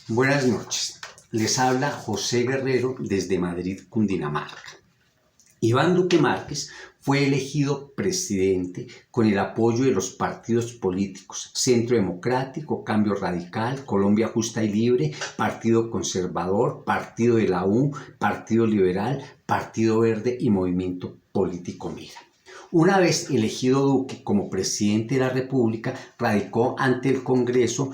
Buenas noches, les habla José Guerrero desde Madrid, Cundinamarca. Iván Duque Márquez fue elegido presidente con el apoyo de los partidos políticos Centro Democrático, Cambio Radical, Colombia Justa y Libre, Partido Conservador, Partido de la U, Partido Liberal, Partido Verde y Movimiento Político Mira. Una vez elegido Duque como presidente de la República, radicó ante el Congreso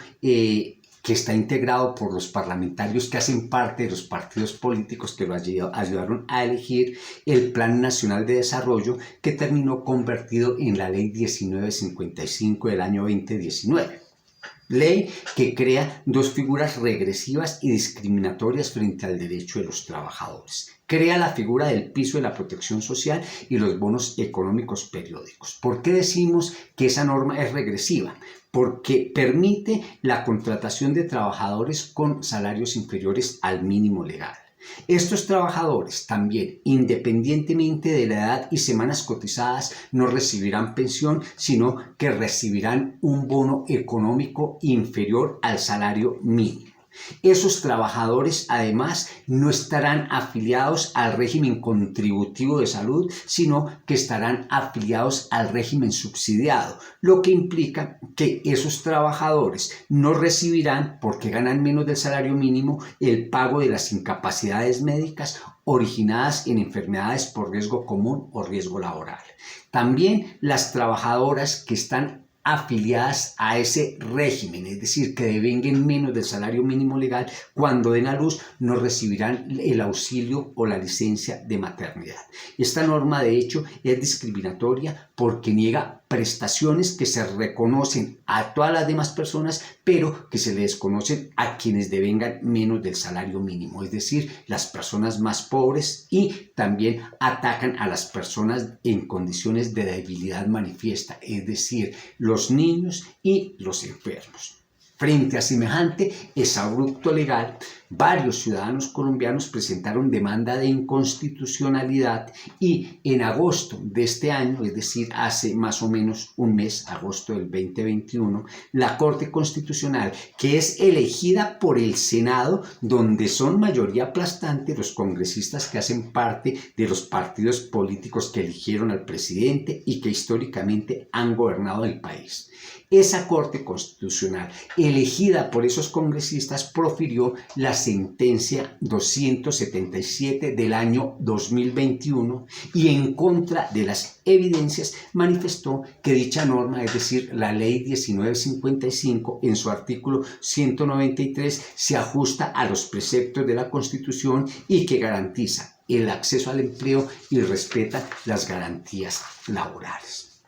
que está integrado por los parlamentarios que hacen parte de los partidos políticos que lo ayudaron a elegir el Plan Nacional de Desarrollo, que terminó convertido en la Ley 1955 del año 2019. Ley que crea dos figuras regresivas y discriminatorias frente al derecho de los trabajadores. Crea la figura del piso de la protección social y los bonos económicos periódicos. ¿Por qué decimos que esa norma es regresiva? Porque permite la contratación de trabajadores con salarios inferiores al mínimo legal. Estos trabajadores también, independientemente de la edad y semanas cotizadas, no recibirán pensión, sino que recibirán un bono económico inferior al salario mínimo. Esos trabajadores además no estarán afiliados al régimen contributivo de salud, sino que estarán afiliados al régimen subsidiado, lo que implica que esos trabajadores no recibirán, porque ganan menos del salario mínimo, el pago de las incapacidades médicas originadas en enfermedades por riesgo común o riesgo laboral. También las trabajadoras que están afiliadas a ese régimen, es decir, que devenguen menos del salario mínimo legal, cuando den a luz no recibirán el auxilio o la licencia de maternidad. Esta norma, de hecho, es discriminatoria porque niega prestaciones que se reconocen a todas las demás personas, pero que se le desconocen a quienes devengan menos del salario mínimo, es decir, las personas más pobres, y también atacan a las personas en condiciones de debilidad manifiesta, es decir, los niños y los enfermos. Frente a semejante exabrupto legal, varios ciudadanos colombianos presentaron demanda de inconstitucionalidad y en agosto de este año, es decir, hace más o menos un mes, agosto del 2021, la Corte Constitucional, que es elegida por el Senado, donde son mayoría aplastante los congresistas que hacen parte de los partidos políticos que eligieron al presidente y que históricamente han gobernado el país. Esa Corte Constitucional, elegida por esos congresistas, profirió la sentencia 277 del año 2021 y, en contra de las evidencias, manifestó que dicha norma, es decir, la Ley 1955, en su artículo 193, se ajusta a los preceptos de la Constitución y que garantiza el acceso al empleo y respeta las garantías laborales.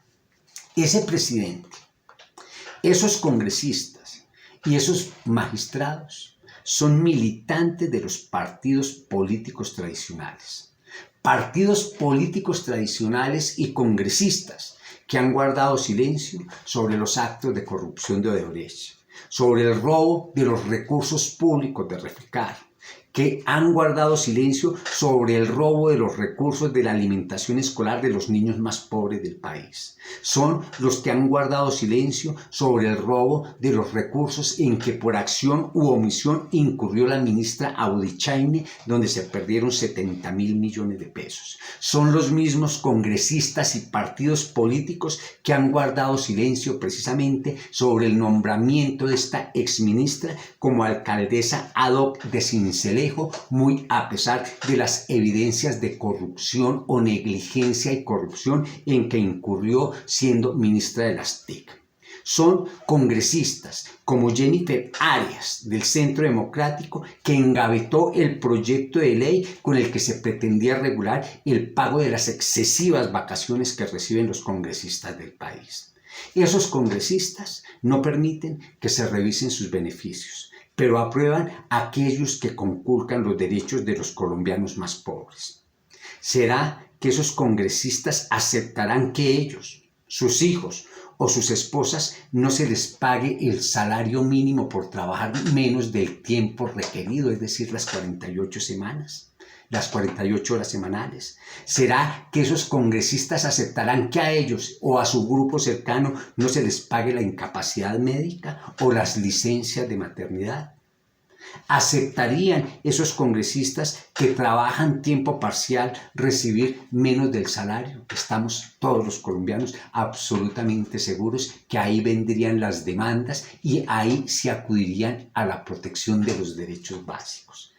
Ese presidente, esos congresistas y esos magistrados son militantes de los partidos políticos tradicionales. Partidos políticos tradicionales y congresistas que han guardado silencio sobre los actos de corrupción de Odebrecht, sobre el robo de los recursos públicos de Refecar, que han guardado silencio sobre el robo de los recursos de la alimentación escolar de los niños más pobres del país. Son los que han guardado silencio sobre el robo de los recursos en que por acción u omisión incurrió la ministra Abudichaine, donde se perdieron 70.000 millones de pesos. Son los mismos congresistas y partidos políticos que han guardado silencio precisamente sobre el nombramiento de esta exministra como alcaldesa ad hoc de Sincelejo, muy a pesar de las evidencias de corrupción o negligencia y corrupción en que incurrió siendo ministra de las TIC. Son congresistas como Jennifer Arias del Centro Democrático, que engavetó el proyecto de ley con el que se pretendía regular el pago de las excesivas vacaciones que reciben los congresistas del país. Esos congresistas no permiten que se revisen sus beneficios, pero aprueban aquellos que conculcan los derechos de los colombianos más pobres. ¿Será que esos congresistas aceptarán que ellos, sus hijos o sus esposas no se les pague el salario mínimo por trabajar menos del tiempo requerido, es decir, las 48 semanas? Las 48 horas semanales. ¿Será que esos congresistas aceptarán que a ellos o a su grupo cercano no se les pague la incapacidad médica o las licencias de maternidad? ¿Aceptarían esos congresistas que trabajan tiempo parcial recibir menos del salario? Estamos todos los colombianos absolutamente seguros que ahí vendrían las demandas y ahí se acudirían a la protección de los derechos básicos.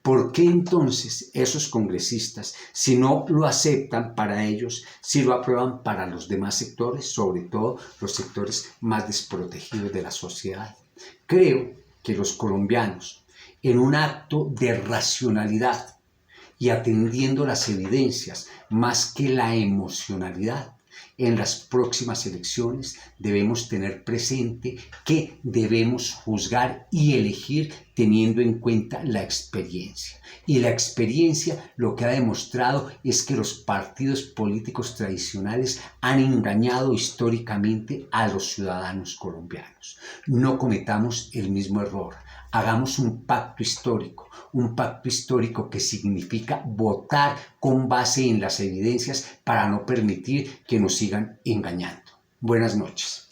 ¿Por qué entonces esos congresistas, si no lo aceptan para ellos, si lo aprueban para los demás sectores, sobre todo los sectores más desprotegidos de la sociedad? Creo que los colombianos, en un acto de racionalidad y atendiendo las evidencias más que la emocionalidad, en las próximas elecciones debemos tener presente que debemos juzgar y elegir teniendo en cuenta la experiencia. Y la experiencia lo que ha demostrado es que los partidos políticos tradicionales han engañado históricamente a los ciudadanos colombianos. No cometamos el mismo error. Hagamos un pacto histórico que significa votar con base en las evidencias para no permitir que nos sigan engañando. Buenas noches.